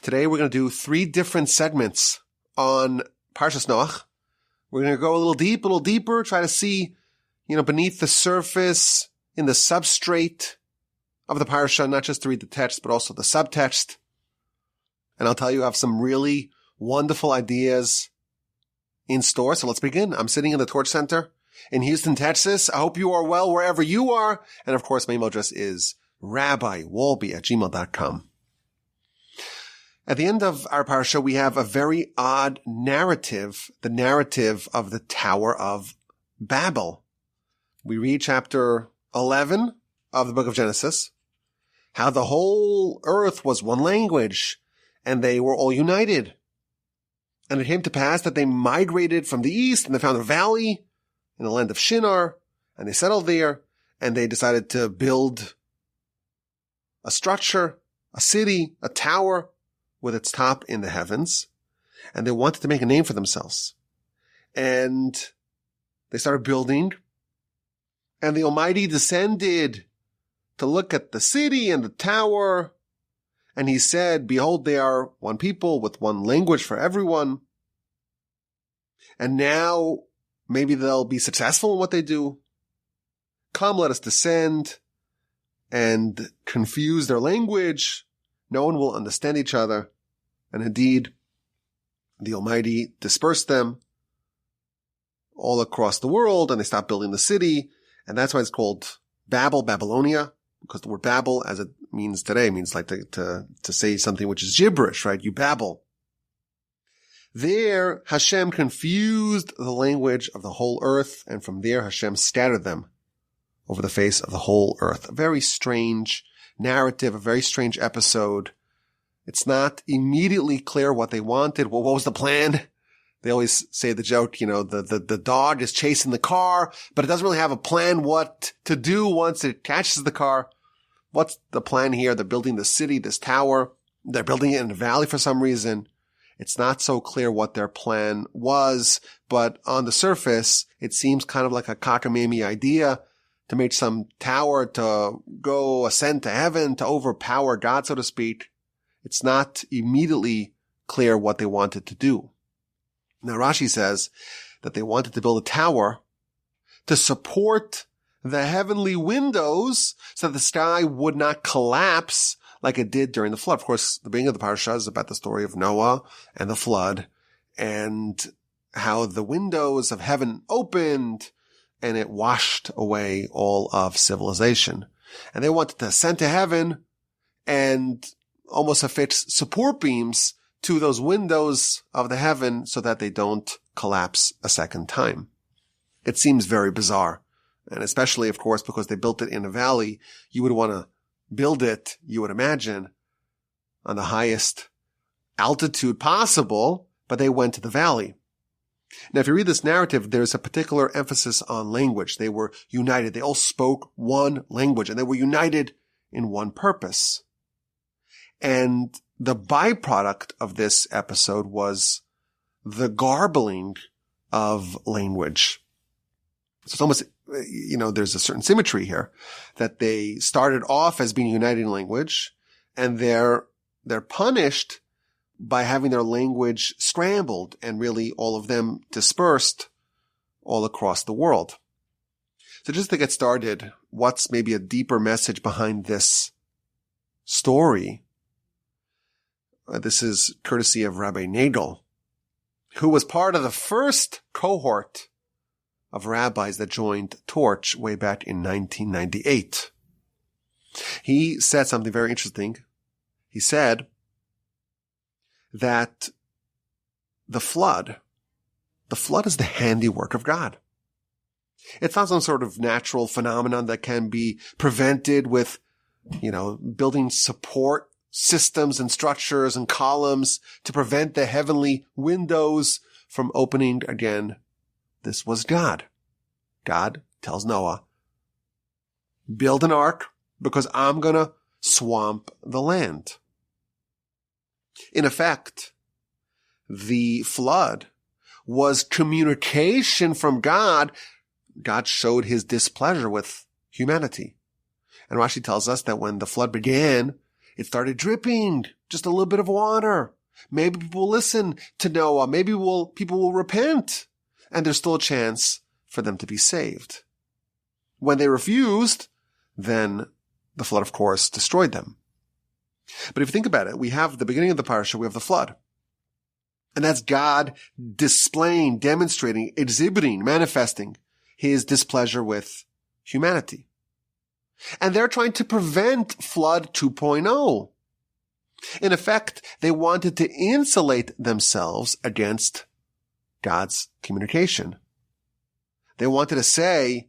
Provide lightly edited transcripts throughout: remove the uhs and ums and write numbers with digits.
Today we're going to do 3 different segments on Parshas Noach. We're going to go a little deeper, try to see, beneath the surface, in the substrate of the Parsha, not just to read the text, but also the subtext. And I'll tell you, I have some really wonderful ideas in store. So let's begin. I'm sitting in the Torch Center in Houston, Texas. I hope you are well wherever you are. And of course, my email address is rabbiwolbe@gmail.com. At the end of our parsha, we have a very odd narrative, the narrative of the Tower of Babel. We read chapter 11 of the book of Genesis, how the whole earth was one language, and they were all united. And it came to pass that they migrated from the east, and they found a valley in the land of Shinar, and they settled there, and they decided to build a structure, a city, a tower, with its top in the heavens, and they wanted to make a name for themselves. And they started building, and the Almighty descended to look at the city and the tower, and he said, "Behold, they are one people with one language for everyone." And now maybe they'll be successful in what they do. Come, let us descend and confuse their language. No one will understand each other. And indeed, the Almighty dispersed them all across the world, and they stopped building the city. And that's why it's called Babel, Babylonia, because the word Babel, as it means today, means like to say something which is gibberish, right? You babble. There, Hashem confused the language of the whole earth, and from there, Hashem scattered them over the face of the whole earth. A very strange narrative, a very strange episode. It's not immediately clear what they wanted. Well, what was the plan? They always say the joke, the dog is chasing the car, but it doesn't really have a plan what to do once it catches the car. What's the plan here? They're building the city, this tower. They're building it in a valley for some reason. It's not so clear what their plan was, but on the surface, it seems kind of like a cockamamie idea to make some tower to go ascend to heaven, to overpower God, so to speak. It's not immediately clear what they wanted to do. Now, Rashi says that they wanted to build a tower to support the heavenly windows so that the sky would not collapse like it did during the flood. Of course, the beginning of the parsha is about the story of Noah and the flood and how the windows of heaven opened and it washed away all of civilization. And they wanted to ascend to heaven and almost affix support beams to those windows of the heaven so that they don't collapse a second time. It seems very bizarre. And especially, of course, because they built it in a valley, you would want to build it, you would imagine, on the highest altitude possible, but they went to the valley. Now, if you read this narrative, there's a particular emphasis on language. They were united. They all spoke one language, and they were united in one purpose. And the byproduct of this episode was the garbling of language. So it's almost, there's a certain symmetry here that they started off as being united in language, and they're punished by having their language scrambled and really all of them dispersed all across the world. So just to get started, what's maybe a deeper message behind this story? This is courtesy of Rabbi Nagel, who was part of the first cohort of rabbis that joined Torch way back in 1998. He said something very interesting. He said that the flood is the handiwork of God. It's not some sort of natural phenomenon that can be prevented with, building support systems and structures and columns to prevent the heavenly windows from opening again. This was God. God tells Noah, build an ark because I'm going to swamp the land. In effect, the flood was communication from God. God showed his displeasure with humanity. And Rashi tells us that when the flood began, it started dripping just a little bit of water. Maybe people will listen to Noah. Maybe people will repent, and there's still a chance for them to be saved. When they refused, then the flood, of course, destroyed them. But if you think about it, we have the beginning of the parsha, we have the flood. And that's God displaying, demonstrating, exhibiting, manifesting his displeasure with humanity. And they're trying to prevent flood 2.0. In effect, they wanted to insulate themselves against God's communication. They wanted to say,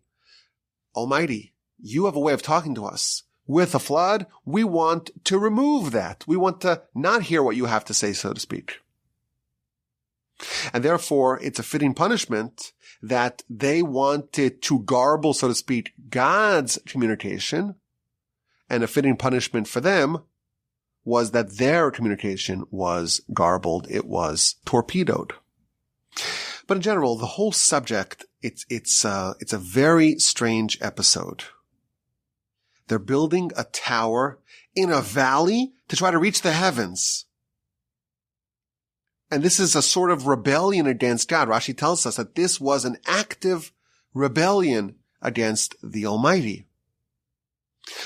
Almighty, you have a way of talking to us. With a flood, we want to remove that. We want to not hear what you have to say, so to speak. And therefore, it's a fitting punishment that they wanted to garble, so to speak, God's communication. And a fitting punishment for them was that their communication was garbled. It was torpedoed. But in general, the whole subject, it's a very strange episode. They're building a tower in a valley to try to reach the heavens. And this is a sort of rebellion against God. Rashi tells us that this was an active rebellion against the Almighty.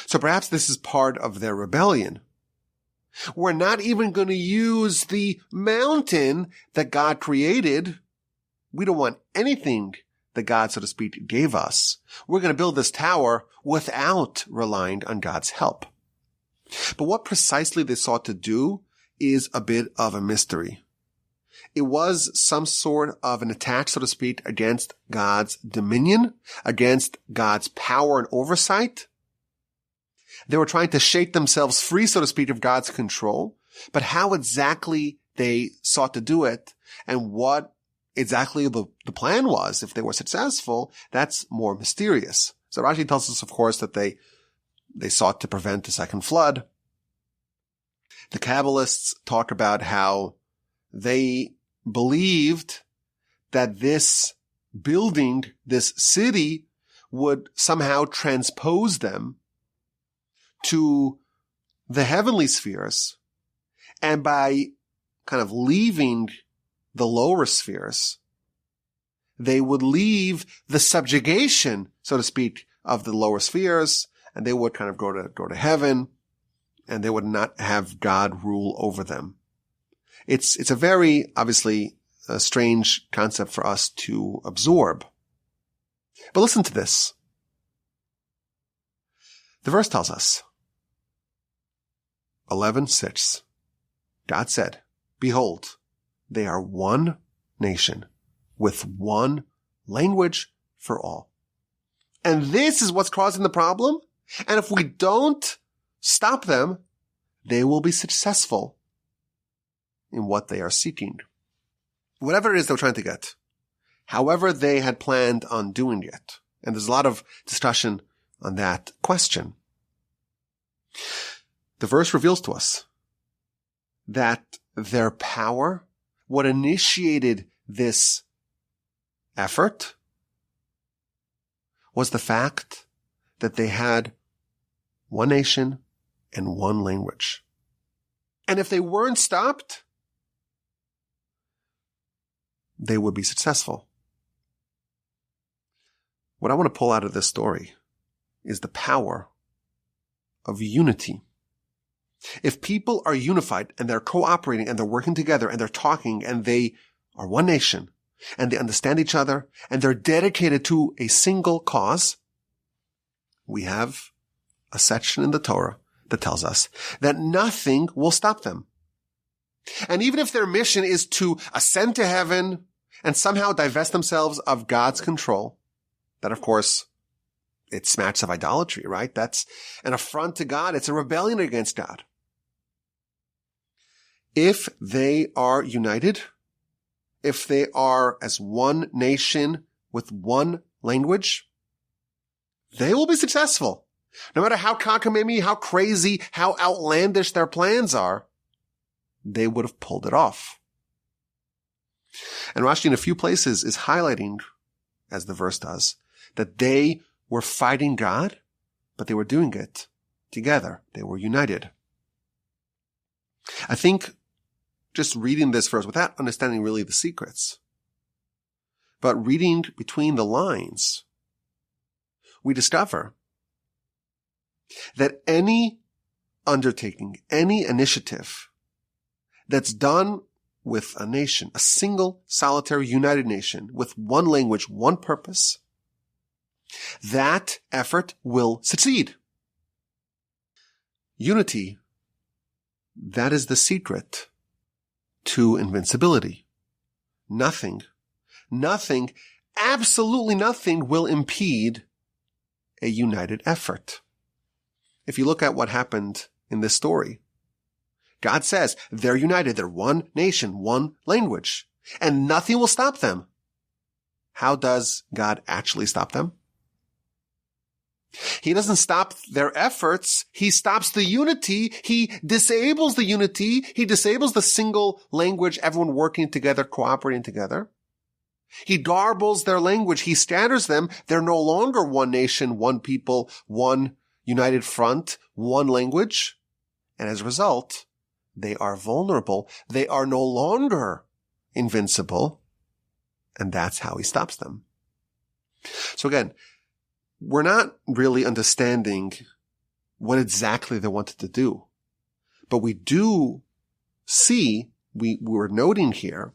So perhaps this is part of their rebellion. We're not even going to use the mountain that God created. We don't want anything that God, so to speak, gave us. We're going to build this tower without relying on God's help. But what precisely they sought to do is a bit of a mystery. It was some sort of an attack, so to speak, against God's dominion, against God's power and oversight. They were trying to shake themselves free, so to speak, of God's control. But how exactly they sought to do it and what exactly the plan was, if they were successful, that's more mysterious. So Rashi tells us, of course, that they sought to prevent a second flood. The Kabbalists talk about how they believed that this building, this city, would somehow transpose them to the heavenly spheres. And by kind of leaving the lower spheres, they would leave the subjugation, so to speak, of the lower spheres, and they would kind of go to heaven, and they would not have God rule over them. It's a very, obviously, a strange concept for us to absorb. But listen to this. The verse tells us, 11:6, God said, "Behold, they are one nation with one language for all." And this is what's causing the problem. And if we don't stop them, they will be successful in what they are seeking. Whatever it is they're trying to get, however they had planned on doing it. And there's a lot of discussion on that question. The verse reveals to us that their power, what initiated this effort, was the fact that they had one nation and one language. And if they weren't stopped, they would be successful. What I want to pull out of this story is the power of unity. If people are unified and they're cooperating and they're working together and they're talking and they are one nation and they understand each other and they're dedicated to a single cause, we have a section in the Torah that tells us that nothing will stop them. And even if their mission is to ascend to heaven and somehow divest themselves of God's control, that of course, it smacks of idolatry, right? That's an affront to God. It's a rebellion against God. If they are united, if they are as one nation with one language, they will be successful. No matter how cockamamie, how crazy, how outlandish their plans are, they would have pulled it off. And Rashi in a few places is highlighting, as the verse does, that they were fighting God, but they were doing it together. They were united. I think just reading this verse without understanding really the secrets, but reading between the lines, we discover that any undertaking, any initiative that's done with a nation, a single, solitary, united nation, with one language, one purpose, that effort will succeed. Unity, that is the secret to invincibility. Nothing, absolutely nothing will impede a united effort. If you look at what happened in this story, God says they're united, they're one nation, one language, and nothing will stop them. How does God actually stop them? He doesn't stop their efforts. He stops the unity. He disables the unity. He disables the single language, everyone working together, cooperating together. He garbles their language. He scatters them. They're no longer one nation, one people, one united front, one language. And as a result, they are vulnerable. They are no longer invincible. And that's how he stops them. So again, we're not really understanding what exactly they wanted to do. But we do see, we're noting here,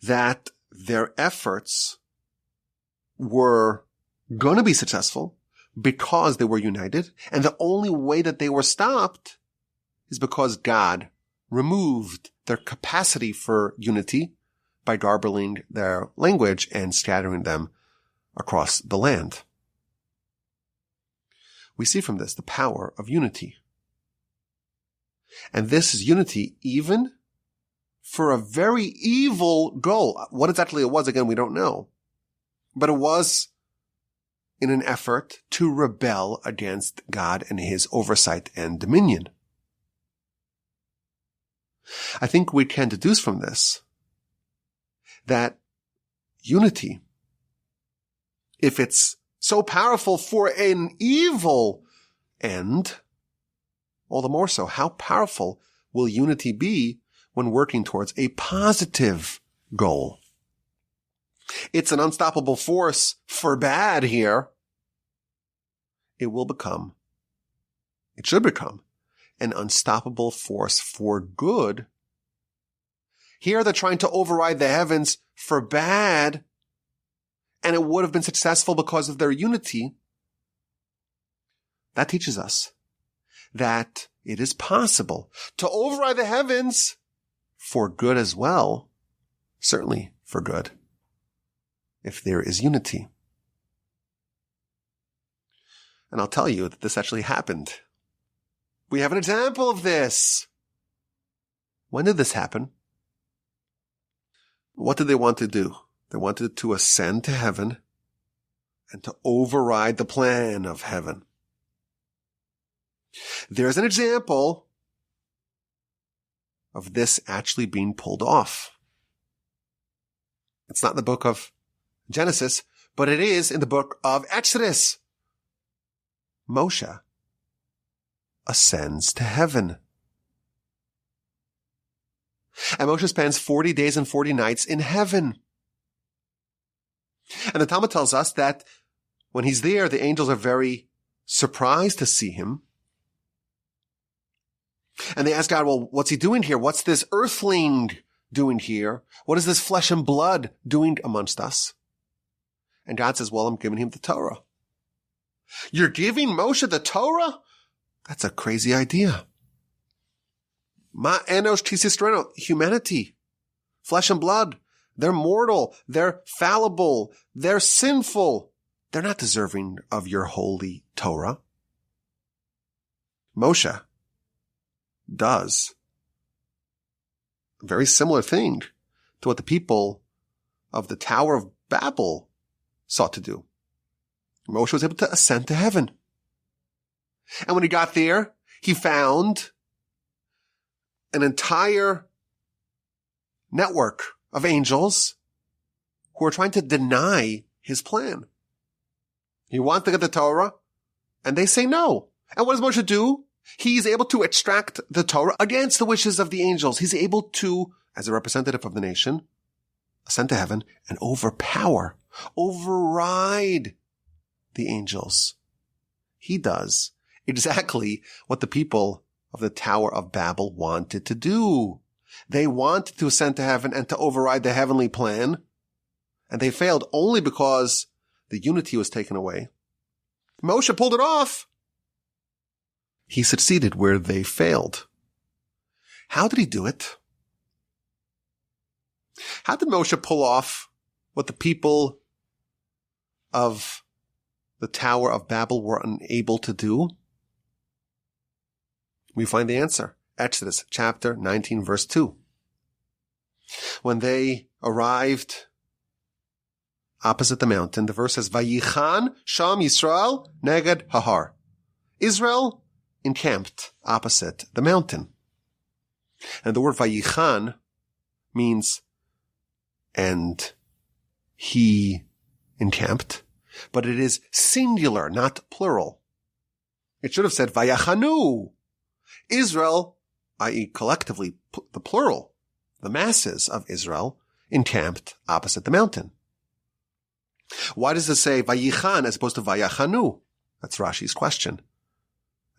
that their efforts were going to be successful because they were united. And the only way that they were stopped is because God removed their capacity for unity by garbling their language and scattering them across the land. We see from this the power of unity. And this is unity even for a very evil goal. What exactly it was, again, we don't know. But it was in an effort to rebel against God and his oversight and dominion. I think we can deduce from this that unity, if it's so powerful for an evil end, all the more so, how powerful will unity be when working towards a positive goal? It's an unstoppable force for bad here. It should become an unstoppable force for good. Here they're trying to override the heavens for bad, and it would have been successful because of their unity. That teaches us that it is possible to override the heavens for good as well, certainly for good, if there is unity. And I'll tell you that this actually happened. We have an example of this. When did this happen? What did they want to do? They wanted to ascend to heaven and to override the plan of heaven. There's an example of this actually being pulled off. It's not in the book of Genesis, but it is in the book of Exodus. Moshe ascends to heaven. And Moshe spends 40 days and 40 nights in heaven. And the Talmud tells us that when he's there, the angels are very surprised to see him. And they ask God, well, what's he doing here? What's this earthling doing here? What is this flesh and blood doing amongst us? And God says, well, I'm giving him the Torah. You're giving Moshe the Torah? That's a crazy idea. Ma enosh tisisreno, humanity, flesh and blood. They're mortal. They're fallible. They're sinful. They're not deserving of your holy Torah. Moshe does a very similar thing to what the people of the Tower of Babel sought to do. Moshe was able to ascend to heaven. And when he got there, he found an entire network of angels who are trying to deny his plan. He wants to get the Torah, and they say no. And what does Moshe do? He's able to extract the Torah against the wishes of the angels. He's able to, as a representative of the nation, ascend to heaven and override the angels. He does exactly what the people of the Tower of Babel wanted to do. They wanted to ascend to heaven and to override the heavenly plan, and they failed only because the unity was taken away. Moshe pulled it off. He succeeded where they failed. How did he do it? How did Moshe pull off what the people of the Tower of Babel were unable to do? We find the answer. Exodus chapter 19, verse 2. When they arrived opposite the mountain, the verse says, Vayichan Sham Yisrael neged Hahar. Israel encamped opposite the mountain. And the word Vayichan means, and he encamped, but it is singular, not plural. It should have said Vayachanu. Israel, i.e. collectively, the plural, the masses of Israel, encamped opposite the mountain. Why does it say Vayichan as opposed to Vayachanu? That's Rashi's question.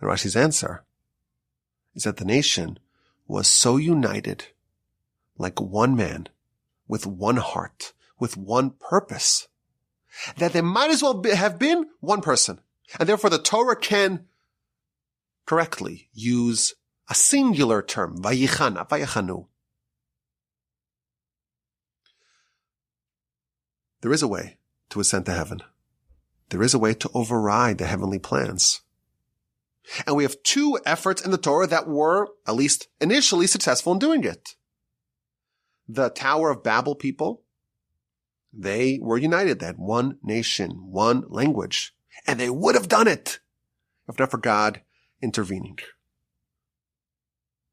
And Rashi's answer is that the nation was so united, like one man, with one heart, with one purpose, that there might as well have been one person. And therefore the Torah can correctly use a singular term, Vayichan, not Vayachanu. There is a way to ascend to heaven. There is a way to override the heavenly plans. And we have two efforts in the Torah that were, at least initially, successful in doing it. The Tower of Babel people, they were united. They had one nation, one language. And they would have done it if not for God intervening.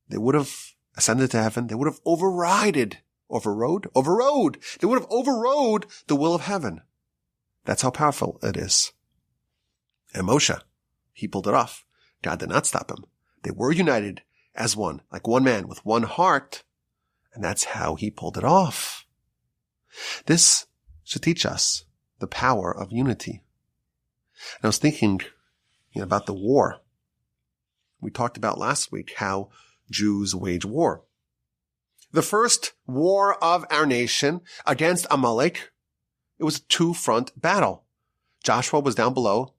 They would have ascended to heaven. They would have overrode. They would have overrode the will of heaven. That's how powerful it is. And Moshe, he pulled it off. God did not stop him. They were united as one, like one man with one heart. And that's how he pulled it off. This should teach us the power of unity. And I was thinking, about the war. We talked about last week how Jews wage war. The first war of our nation against Amalek, it was a two-front battle. Joshua was down below,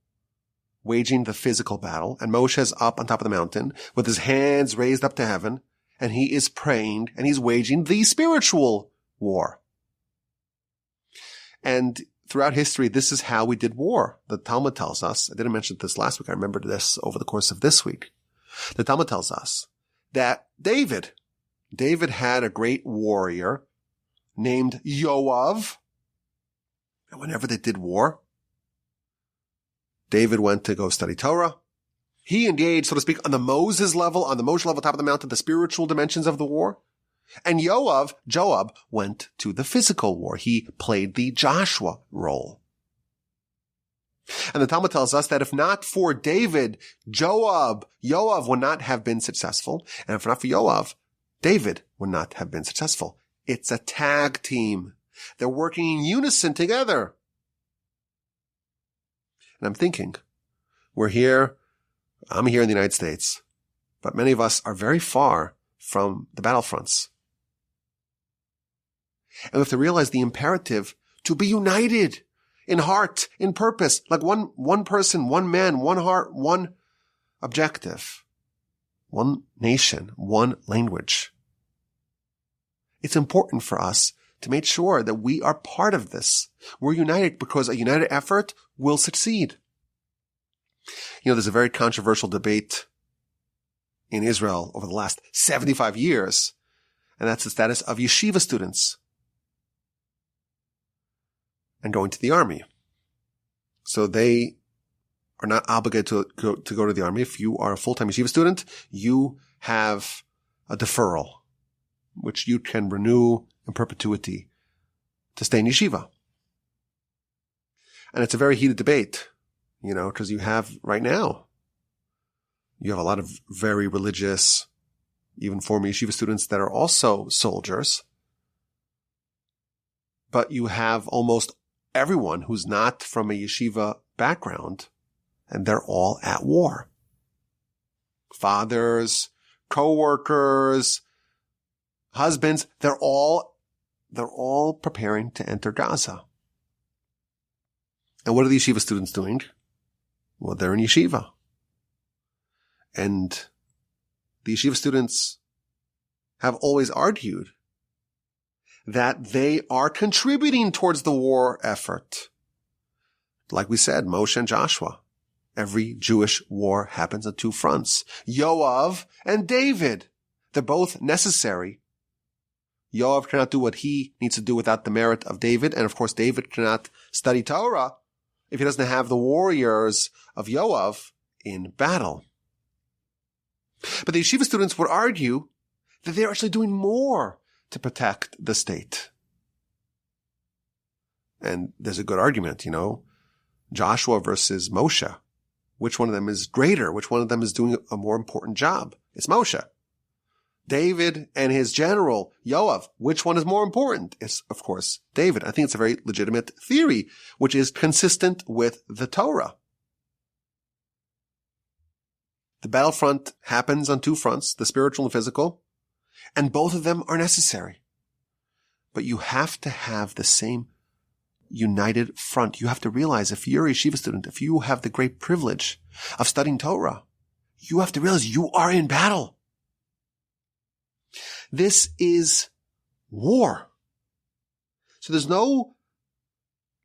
waging the physical battle, and Moshe is up on top of the mountain with his hands raised up to heaven, and he is praying, and he's waging the spiritual war. And throughout history, this is how we did war. The Talmud tells us, I didn't mention this last week, I remembered this over the course of this week. The Talmud tells us that David had a great warrior named Yoav. And whenever they did war, David went to go study Torah. He engaged, so to speak, on the Moses level, top of the mountain, the spiritual dimensions of the war. And Joab, went to the physical war. He played the Joshua role. And the Talmud tells us that if not for David, Yoav would not have been successful. And if not for Yoav, David would not have been successful. It's a tag team. They're working in unison together. And I'm thinking, I'm here in the United States, but many of us are very far from the battlefronts. And we have to realize the imperative to be united in heart, in purpose, like one person, one man, one heart, one objective, one nation, one language. It's important for us to make sure that we are part of this. We're united because a united effort will succeed. There's a very controversial debate in Israel over the last 75 years, and that's the status of yeshiva students and going to the army. So they are not obligated to go to the army. If you are a full-time yeshiva student, you have a deferral, which you can renew in perpetuity to stay in yeshiva. And it's a very heated debate, because you have right now You have a lot of very religious, even former yeshiva students that are also soldiers. But you have almost everyone who's not from a yeshiva background, and they're all at war. Fathers, co-workers, husbands, they're all preparing to enter Gaza. And what are the yeshiva students doing? Well, they're in yeshiva. And the yeshiva students have always argued that they are contributing towards the war effort. Like we said, Moshe and Joshua. Every Jewish war happens on two fronts. Yoav and David. They're both necessary. Yoav cannot do what he needs to do without the merit of David. And of course, David cannot study Torah if he doesn't have the warriors of Yoav in battle. But the yeshiva students would argue that they're actually doing more to protect the state. And there's a good argument, Joshua versus Moshe. Which one of them is greater? Which one of them is doing a more important job? It's Moshe. David and his general, Yoav, which one is more important? It's, of course, David. I think it's a very legitimate theory, which is consistent with the Torah. The battlefront happens on two fronts, the spiritual and physical, and both of them are necessary. But you have to have the same united front. You have to realize if you're a yeshiva student, if you have the great privilege of studying Torah, you have to realize you are in battle. This is war. So there's no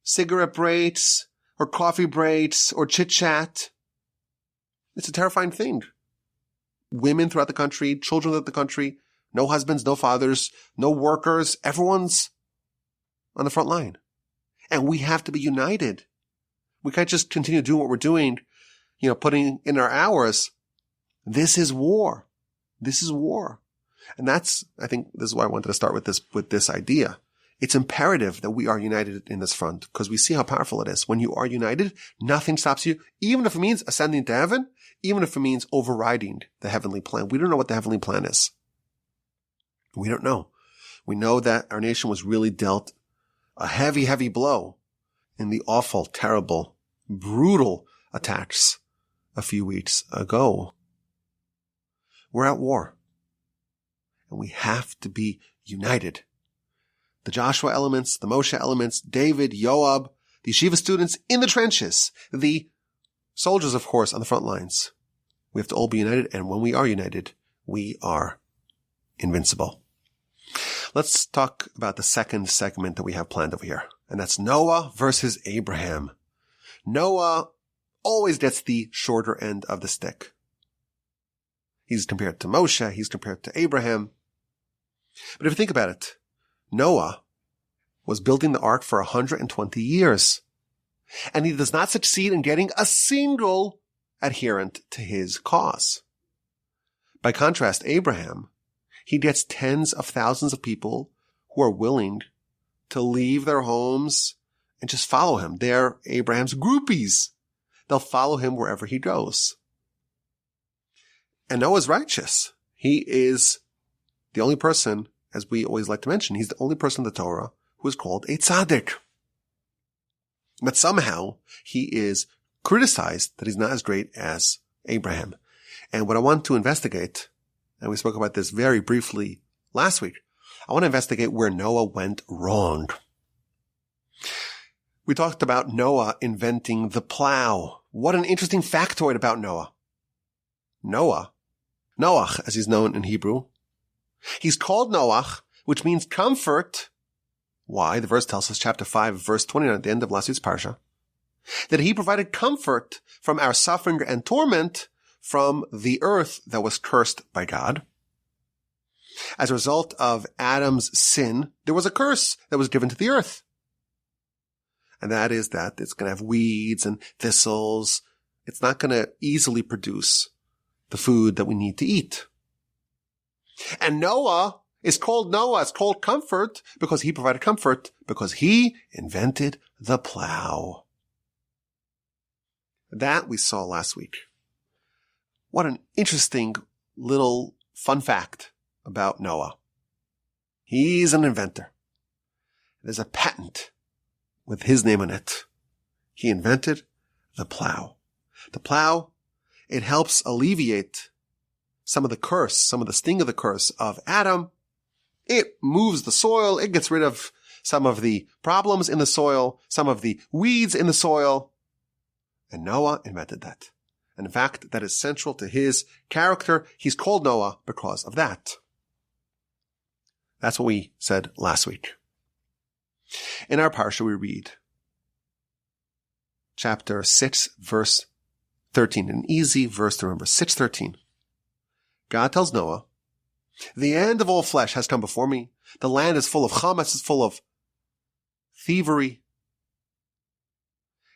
cigarette breaks or coffee breaks or chit-chat. It's a terrifying thing. Women throughout the country, children throughout the country, no husbands, no fathers, no workers. Everyone's on the front line. And we have to be united. We can't just continue doing what we're doing, putting in our hours. This is war. This is war. And I think this is why I wanted to start with this idea. It's imperative that we are united in this front because we see how powerful it is. When you are united, nothing stops you, even if it means ascending to heaven, even if it means overriding the heavenly plan. We don't know what the heavenly plan is. We don't know. We know that our nation was really dealt a heavy, heavy blow in the awful, terrible, brutal attacks a few weeks ago. We're at war. And we have to be united. The Joshua elements, the Moshe elements, David, Yoab, the yeshiva students in the trenches, the soldiers, of course, on the front lines. We have to all be united, and when we are united, we are invincible. Let's talk about the second segment that we have planned over here, and that's Noah versus Abraham. Noah always gets the shorter end of the stick. He's compared to Moshe, he's compared to Abraham. But if you think about it, Noah was building the ark for 120 years, and he does not succeed in getting a single adherent to his cause. By contrast, Abraham, he gets tens of thousands of people who are willing to leave their homes and just follow him. They're Abraham's groupies. They'll follow him wherever he goes. And Noah's righteous. He is the only person, as we always like to mention, he's the only person in the Torah who is called a tzaddik. But somehow he is criticized that he's not as great as Abraham. And what I want to investigate, and we spoke about this very briefly last week, I want to investigate where Noah went wrong. We talked about Noah inventing the plow. What an interesting factoid about Noah. Noach, as he's known in Hebrew. He's called Noach, which means comfort. Why? The verse tells us, chapter 5, verse 29, at the end of last week's Parsha, that he provided comfort from our suffering and torment from the earth that was cursed by God. As a result of Adam's sin, there was a curse that was given to the earth. And that is that it's going to have weeds and thistles. It's not going to easily produce the food that we need to eat. And Noah is called Noah. It's called comfort because he provided comfort because he invented the plow. That we saw last week. What an interesting little fun fact about Noah. He's an inventor. There's a patent with his name on it. He invented the plow. The plow, it helps alleviate some of the curse, some of the sting of the curse of Adam. It moves the soil. It gets rid of some of the problems in the soil, some of the weeds in the soil. And Noah invented that. And in fact, that is central to his character. He's called Noah because of that. That's what we said last week. In our Parsha, we read chapter 6, verse 13, an easy verse to remember, 6:13. God tells Noah, the end of all flesh has come before me. The land is full of chametz, it's full of thievery.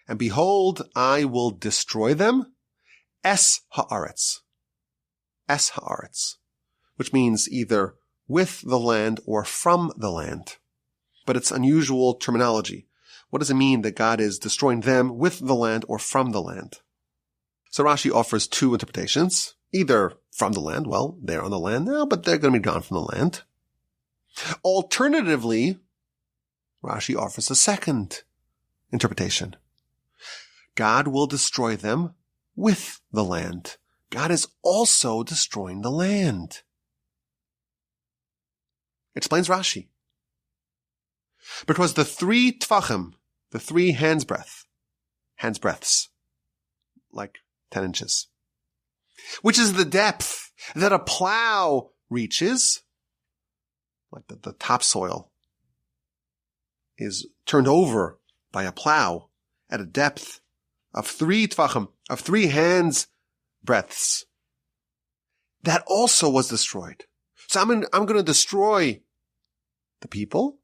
And behold, I will destroy them, es haaretz, which means either with the land or from the land. But it's unusual terminology. What does it mean that God is destroying them with the land or from the land? So Rashi offers two interpretations. Either from the land, well, they're on the land now, but they're going to be gone from the land. Alternatively, Rashi offers a second interpretation. God will destroy them with the land. God is also destroying the land. Explains Rashi. Because the three tvachim, the three hands breadths, like 10 inches, which is the depth that a plow reaches, like the topsoil is turned over by a plow at a depth of 3 tvachim, of 3 hands breadths. That also was destroyed. So I'm going to destroy the people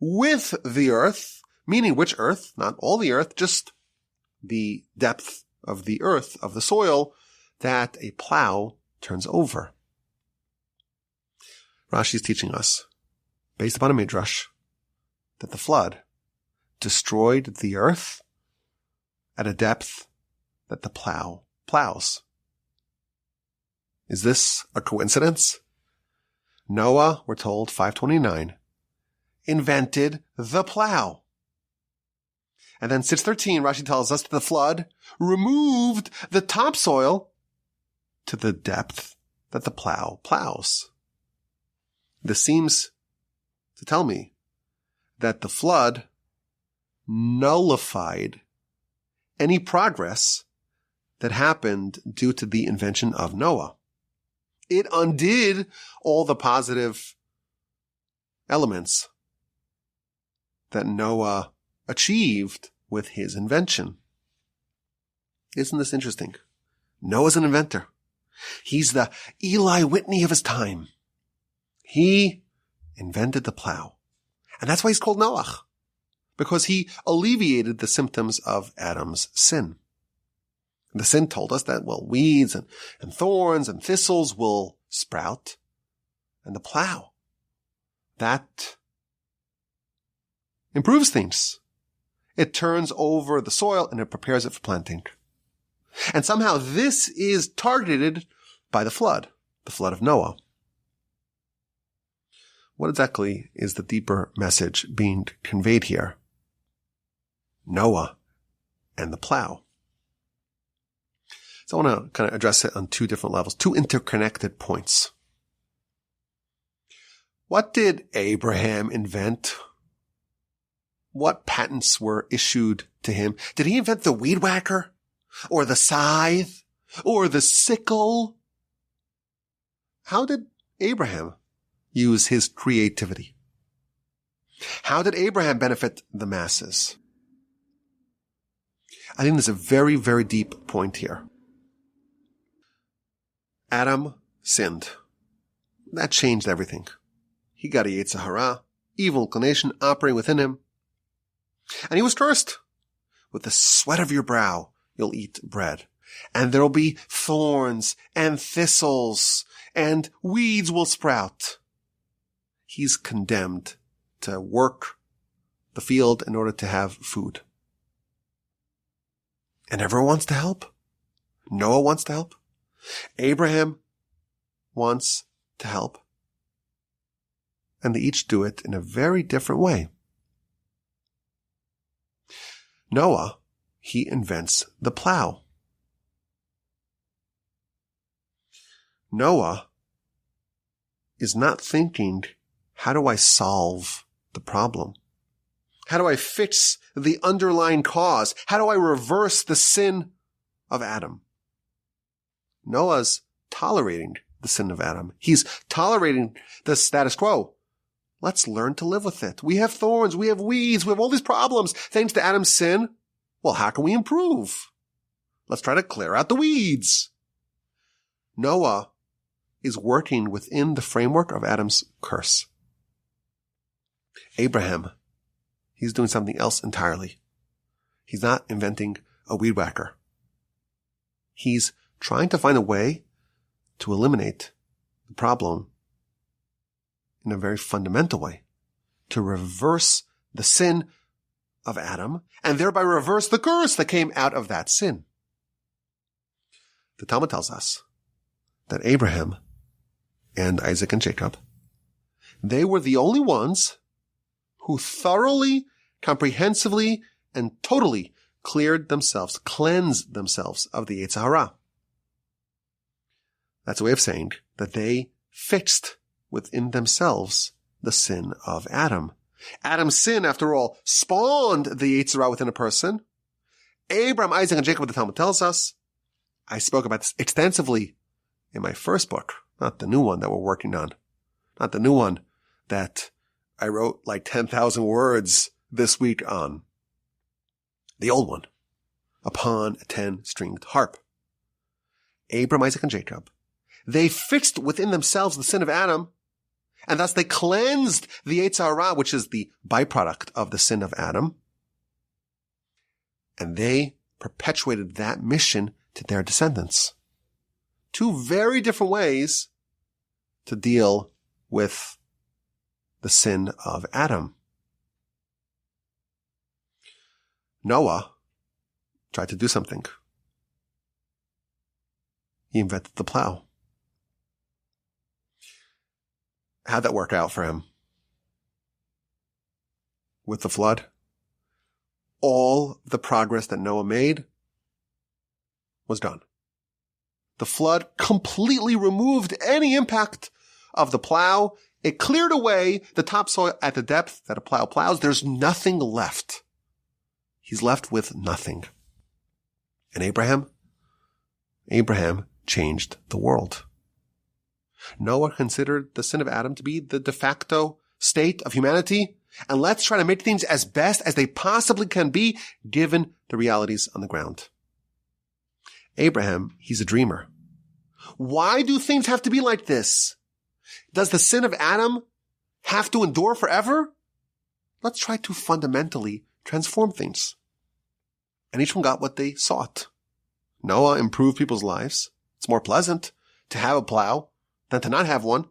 with the earth, meaning which earth? Not all the earth, just the depth of the earth, of the soil, that a plow turns over. Rashi is teaching us, based upon a midrash, that the flood destroyed the earth at a depth that the plow plows. Is this a coincidence? Noah, we're told, 529, invented the plow. And then 6:13, Rashi tells us that the flood removed the topsoil to the depth that the plow plows. This seems to tell me that the flood nullified any progress that happened due to the invention of Noah. It undid all the positive elements that Noah achieved with his invention. Isn't this interesting? Noah's an inventor. He's the Eli Whitney of his time. He invented the plow. And that's why he's called Noach, because he alleviated the symptoms of Adam's sin. The sin told us that, well, weeds and thorns and thistles will sprout. And the plow, that improves things. It turns over the soil and it prepares it for planting. And somehow this is targeted by the flood of Noah. What exactly is the deeper message being conveyed here? Noah and the plow. So I want to kind of address it on two different levels, two interconnected points. What did Abraham invent? What patents were issued to him? Did he invent the weed whacker? Or the scythe? Or the sickle? How did Abraham use his creativity? How did Abraham benefit the masses? I think there's a very, very deep point here. Adam sinned. That changed everything. He got a Yetzer Hara, evil inclination operating within him. And he was cursed. With the sweat of your brow, you'll eat bread. And there'll be thorns and thistles and weeds will sprout. He's condemned to work the field in order to have food. And everyone wants to help. Noah wants to help. Abraham wants to help, and they each do it in a very different way. Noah, he invents the plow. Noah is not thinking, how do I solve the problem? How do I fix the underlying cause? How do I reverse the sin of Adam? Noah's tolerating the sin of Adam. He's tolerating the status quo. Let's learn to live with it. We have thorns. We have weeds. We have all these problems thanks to Adam's sin. Well, how can we improve? Let's try to clear out the weeds. Noah is working within the framework of Adam's curse. Abraham, he's doing something else entirely. He's not inventing a weed whacker. He's trying to find a way to eliminate the problem in a very fundamental way, to reverse the sin of Adam and thereby reverse the curse that came out of that sin. The Talmud tells us that Abraham and Isaac and Jacob, they were the only ones who thoroughly, comprehensively, and totally cleansed themselves of the Yetzer Hara. That's a way of saying that they fixed within themselves the sin of Adam. Adam's sin, after all, spawned the Yetzer Hara within a person. Abraham, Isaac, and Jacob, the Talmud tells us, I spoke about this extensively in my first book, not the new one that we're working on, not the new one that I wrote like 10,000 words this week on, the old one, Upon a 10-stringed harp. Abraham, Isaac, and Jacob, they fixed within themselves the sin of Adam, and thus they cleansed the Yetzer Hara, which is the byproduct of the sin of Adam, and they perpetuated that mission to their descendants. Two very different ways to deal with the sin of Adam. Noah tried to do something. He invented the plow. How'd that work out for him? With the flood, all the progress that Noah made was done. The flood completely removed any impact of the plow. It cleared away the topsoil at the depth that a plow plows. There's nothing left. He's left with nothing. And Abraham changed the world. Noah considered the sin of Adam to be the de facto state of humanity, and let's try to make things as best as they possibly can be given the realities on the ground. Abraham, he's a dreamer. Why do things have to be like this? Does the sin of Adam have to endure forever? Let's try to fundamentally transform things. And each one got what they sought. Noah improved people's lives. It's more pleasant to have a plow than to not have one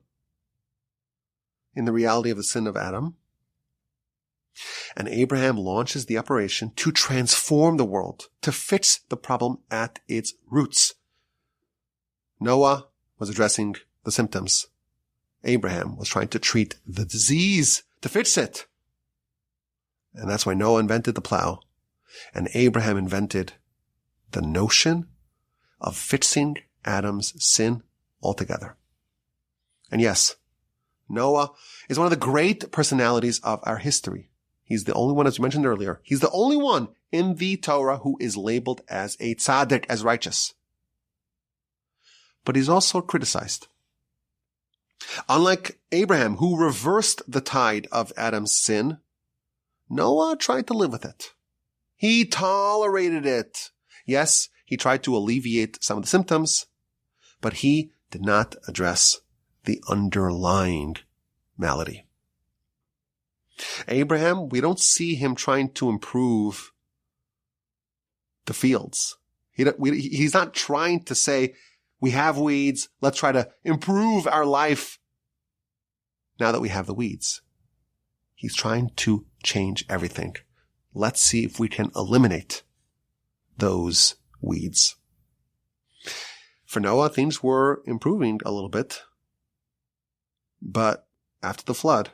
in the reality of the sin of Adam. And Abraham launches the operation to transform the world, to fix the problem at its roots. Noah was addressing the symptoms. Abraham was trying to treat the disease, to fix it. And that's why Noah invented the plow. And Abraham invented the notion of fixing Adam's sin altogether. And yes, Noah is one of the great personalities of our history. He's the only one, as we mentioned earlier, he's the only one in the Torah who is labeled as a tzaddik, as righteous. But he's also criticized. Unlike Abraham, who reversed the tide of Adam's sin, Noah tried to live with it. He tolerated it. Yes, he tried to alleviate some of the symptoms, but he did not address the underlying malady. Abraham, we don't see him trying to improve the fields. He's not trying to say, we have weeds, let's try to improve our life now that we have the weeds. He's trying to change everything. Let's see if we can eliminate those weeds. For Noah, things were improving a little bit. But after the flood,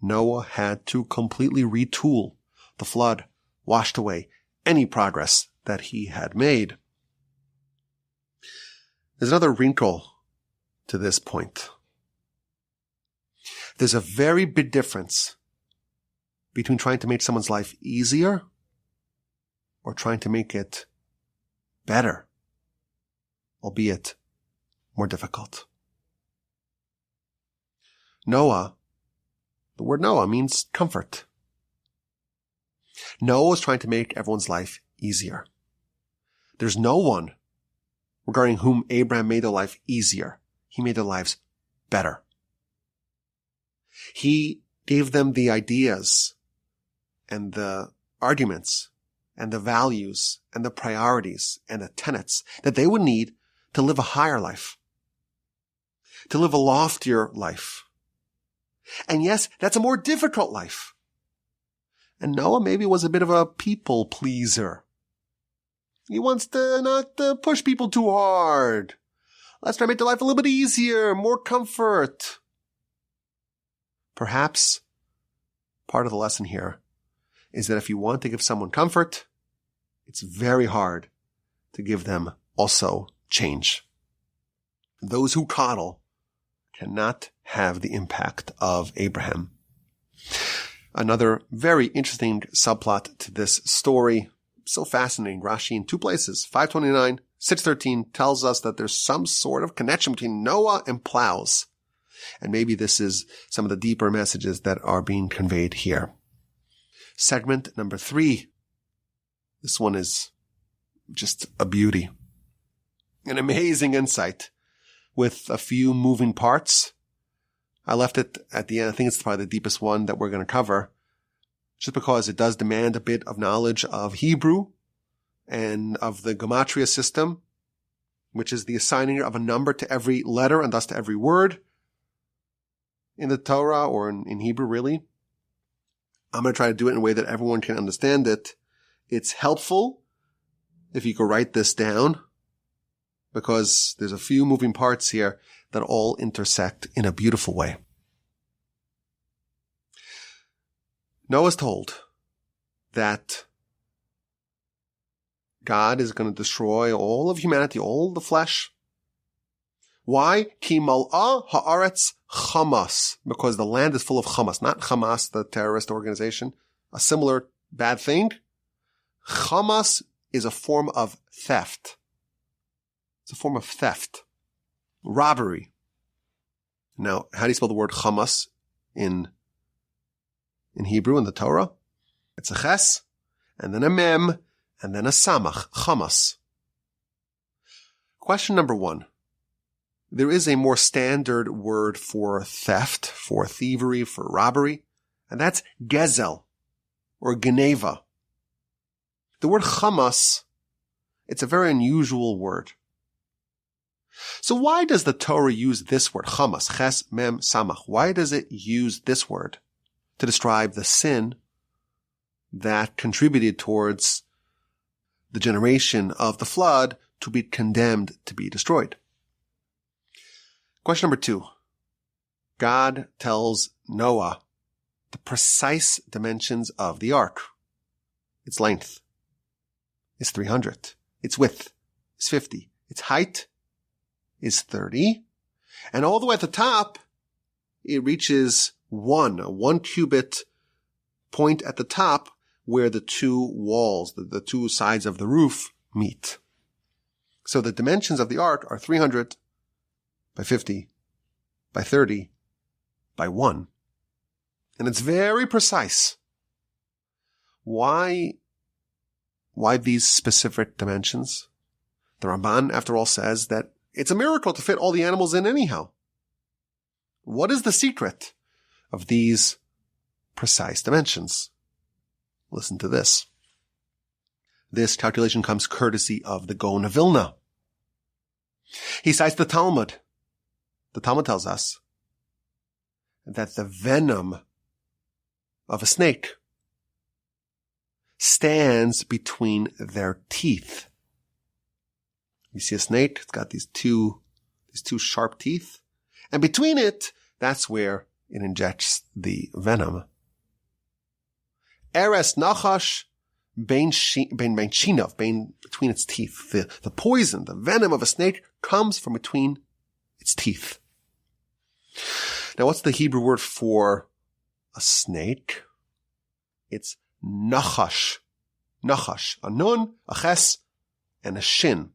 Noah had to completely retool. The flood washed away any progress that he had made. There's another wrinkle to this point. There's a very big difference between trying to make someone's life easier or trying to make it better, albeit more difficult. Noah, the word Noah means comfort. Noah was trying to make everyone's life easier. There's no one regarding whom Abraham made their life easier. He made their lives better. He gave them the ideas and the arguments and the values and the priorities and the tenets that they would need to live a higher life, to live a loftier life. And yes, that's a more difficult life. And Noah maybe was a bit of a people pleaser. He wants to not push people too hard. Let's try to make their life a little bit easier, more comfort. Perhaps part of the lesson here is that if you want to give someone comfort, it's very hard to give them also change. Those who coddle cannot have the impact of Abraham. Another very interesting subplot to this story, so fascinating. Rashi in two places, 529, 613, tells us that there's some sort of connection between Noah and plows. And maybe this is some of the deeper messages that are being conveyed here. Segment number 3. This one is just a beauty. An amazing insight with a few moving parts. I left it at the end. I think it's probably the deepest one that we're going to cover, just because it does demand a bit of knowledge of Hebrew and of the gematria system, which is the assigning of a number to every letter and thus to every word in the Torah, or in Hebrew, really. I'm going to try to do it in a way that everyone can understand it. It's helpful if you could write this down, because there's a few moving parts here that all intersect in a beautiful way. Noah's told that God is going to destroy all of humanity, all the flesh. Why? Ki mal'a ha'aretz chamas. Because the land is full of Hamas. Not Hamas, the terrorist organization. A similar bad thing. Hamas is a form of theft. It's a form of theft. Robbery. Now, how do you spell the word Hamas in Hebrew, in the Torah? It's a ches, and then a mem, and then a samach. Hamas. Question number 1. There is a more standard word for theft, for thievery, for robbery, and that's gezel, or geneva. The word Hamas, it's a very unusual word. So why does the Torah use this word, Hamas, ches, mem, samach? Why does it use this word to describe the sin that contributed towards the generation of the flood to be condemned to be destroyed? Question number 2. God tells Noah the precise dimensions of the ark. Its length is 300. Its width is 50. Its height is 30. And all the way at the top, it reaches a 1 cubit point at the top where the two walls, the two sides of the roof meet. So the dimensions of the ark are 300 by 50 by 30 by 1. And it's very precise. Why these specific dimensions? The Ramban, after all, says that it's a miracle to fit all the animals in anyhow. What is the secret of these precise dimensions? Listen to this. This calculation comes courtesy of the Gaon of Vilna. He cites the Talmud. The Talmud tells us that the venom of a snake stands between their teeth. You see a snake, it's got these two sharp teeth. And between it, that's where it injects the venom. Eres nachash bein shinav, between its teeth. The poison, the venom of a snake comes from between its teeth. Now, what's the Hebrew word for a snake? It's nachash. Nachash. A nun, a ches, and a shin.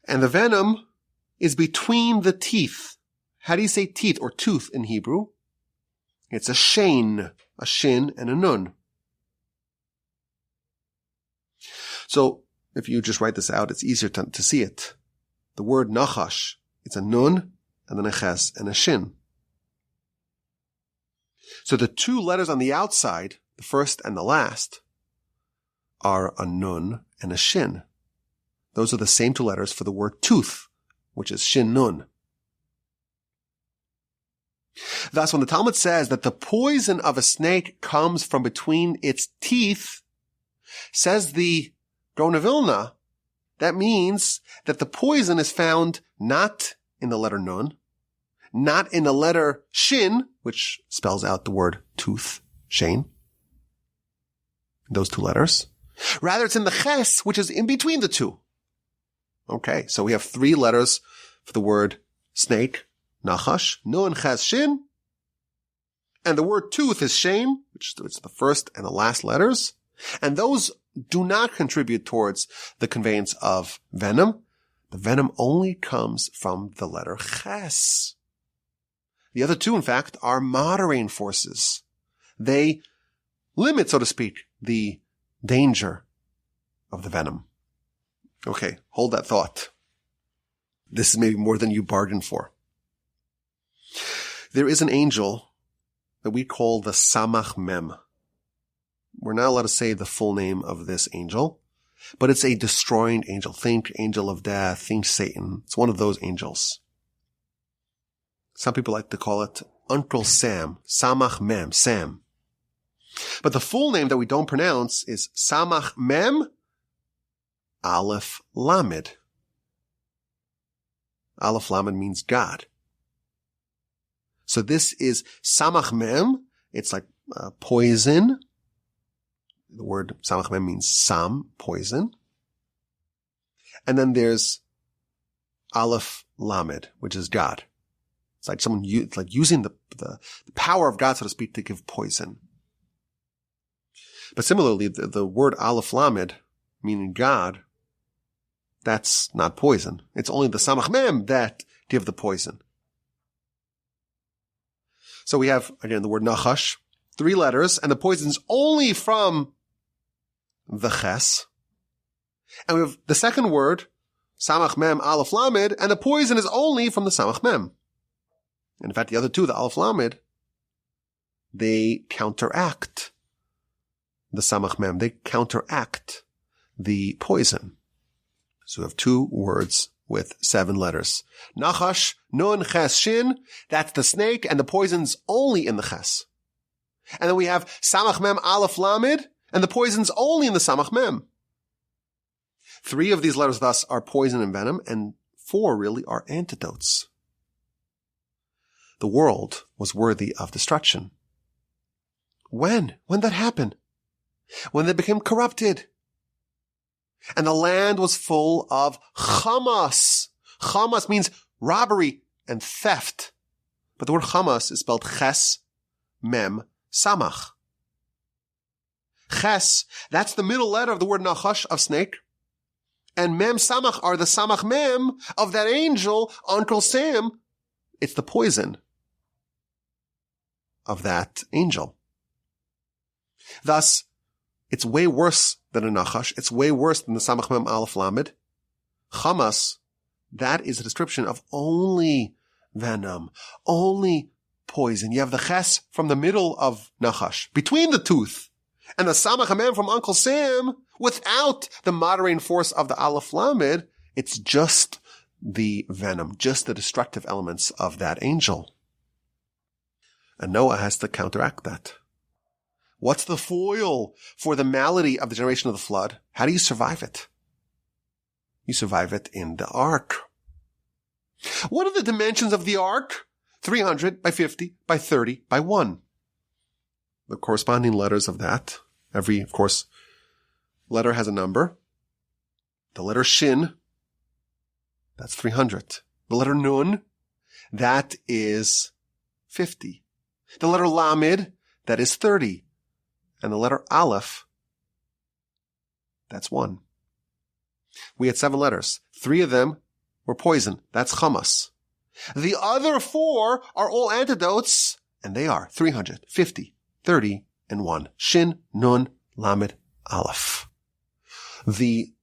And the venom is between the teeth. How do you say teeth or tooth in Hebrew? It's a shein, a shin, and a nun. So, if you just write this out, it's easier to see it. The word nachash, it's a nun, and then a ches, and a shin. So the two letters on the outside, the first and the last, are a nun and a shin. Those are the same two letters for the word tooth, which is shin nun. Thus, when the Talmud says that the poison of a snake comes from between its teeth, says the Gaon of Vilna, that means that the poison is found not in the letter nun, not in the letter shin, which spells out the word tooth, shein, those two letters. Rather, it's in the ches, which is in between the two. Okay, so we have three letters for the word snake, nachash, nun, ches, shin. And the word tooth is shein, which is the first and the last letters. And those do not contribute towards the conveyance of venom. The venom only comes from the letter ches. The other two, in fact, are moderating forces. They limit, so to speak, the danger of the venom. Okay, hold that thought. This is maybe more than you bargained for. There is an angel that we call the Samach Mem. We're not allowed to say the full name of this angel, but it's a destroying angel. Think angel of death, think Satan. It's one of those angels. Some people like to call it Uncle Sam, Samach Mem, Sam. But the full name that we don't pronounce is Samach Mem Aleph Lamed. Aleph Lamed means God. So this is Samach Mem. It's like poison. The word Samach Mem means Sam, poison. And then there's Aleph Lamed, which is God. It's like it's like using the power of God, so to speak, to give poison. But similarly, the word Aleph Lamed, meaning God, that's not poison. It's only the Samach Mem that give the poison. So we have, again, the word Nachash, three letters, and the poison's only from the Ches. And we have the second word, Samach Mem Aleph Lamed, and the poison is only from the Samach Mem. And in fact, the other two, the Aleph Lamed, they counteract the Samach Mem. They counteract the poison. So we have two words with 7 letters. Nachash, nun, ches, shin. That's the snake, and the poison's only in the ches. And then we have Samach Mem Aleph Lamed, and the poison's only in the Samach Mem. 3 of these letters thus are poison and venom, and 4 really are antidotes. The world was worthy of destruction. When? When that happened? When they became corrupted. And the land was full of chamas. Chamas means robbery and theft. But the word chamas is spelled ches, mem, samach. Ches, that's the middle letter of the word nachash, of snake. And mem, samach are the samach mem of that angel, Uncle Sam. It's the poison of that angel. Thus, it's way worse than a nachash. It's way worse than the Samach Mem Aleph Lamed. Chamas, that is a description of only venom, only poison. You have the ches from the middle of nachash, between the tooth, and the Samach Mem from Uncle Sam, without the moderating force of the Aleph Lamed. It's just the venom, just the destructive elements of that angel. And Noah has to counteract that. What's the foil for the malady of the generation of the flood? How do you survive it? You survive it in the ark. What are the dimensions of the ark? 300 by 50 by 30 by 1. The corresponding letters of that. Every, of course, letter has a number. The letter Shin, that's 300. The letter Nun, that is 50. The letter Lamed, that is 30. And the letter Aleph, that's 1. We had 7 letters. 3 of them were poison. That's Chamas. The other 4 are all antidotes, and they are 350, 30, and 1. Shin, Nun, Lamed, Aleph. The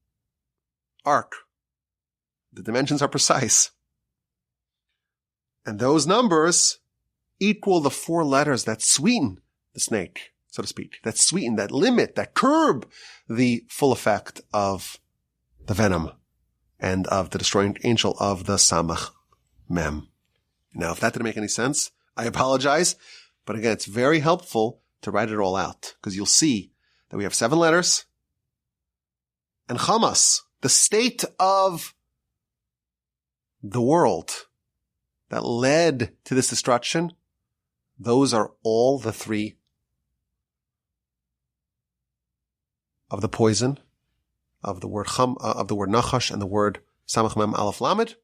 ark, the dimensions are precise. And those numbers equal the 4 letters that sweeten the snake, so to speak, that sweeten, that limit, that curb the full effect of the venom and of the destroying angel of the Samach Mem. Now, if that didn't make any sense, I apologize. But again, it's very helpful to write it all out, because you'll see that we have 7 letters and Hamas, the state of the world that led to this destruction. Those are all the 3 of the poison, of the word Nachash and the word Samach Mem Aleph Lamed.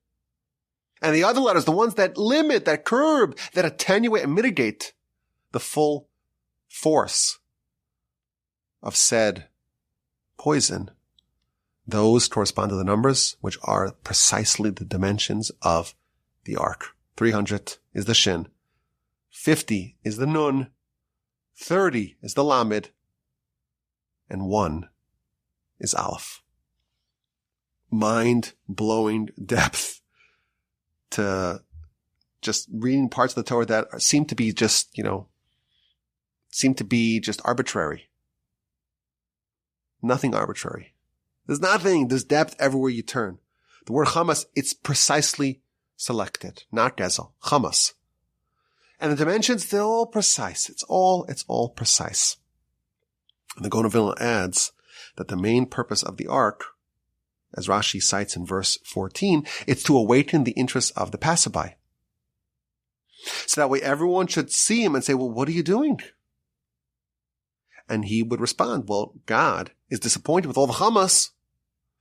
And the other letters, the ones that limit, that curb, that attenuate and mitigate the full force of said poison, those correspond to the numbers which are precisely the dimensions of the ark. 300 is the Shin, 50 is the Nun, 30 is the Lamed, and 1 is Aleph. Mind-blowing depth to just reading parts of the Torah that seem to be just arbitrary. Nothing arbitrary. There's nothing. There's depth everywhere you turn. The word Hamas, it's precisely selected, not Gezel. Hamas. And the dimensions, they're all precise. It's all precise. And the Gaon of Vilna adds that the main purpose of the ark, as Rashi cites in verse 14, it's to awaken the interest of the passerby. So that way everyone should see him and say, well, what are you doing? And he would respond, well, God is disappointed with all the Hamas,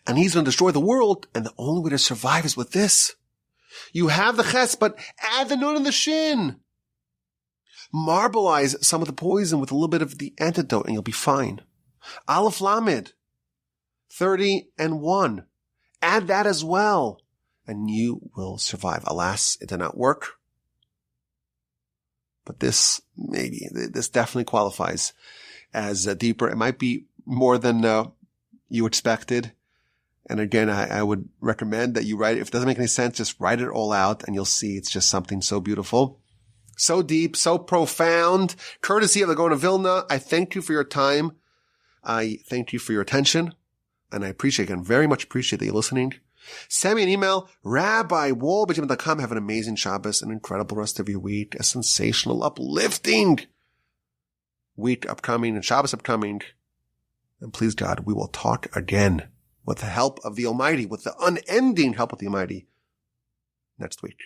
and he's going to destroy the world, and the only way to survive is with this. You have the Ches, but add the Nun and the Shin. Marbleize some of the poison with a little bit of the antidote, and you'll be fine. Aleph Lamed, 30 and 1. Add that as well, and you will survive. Alas, it did not work. But this definitely qualifies as deeper. It might be more than you expected. And again, I would recommend that you write it. If it doesn't make any sense, just write it all out and you'll see it's just something so beautiful, so deep, so profound. Courtesy of the Gaon of Vilna, I thank you for your time. I thank you for your attention. And I very much appreciate that you're listening. Send me an email, rabbiwolbe@gmail.com. Have an amazing Shabbos, an incredible rest of your week, a sensational, uplifting week upcoming and Shabbos upcoming. And please God, we will talk again with the help of the Almighty, with the unending help of the Almighty next week.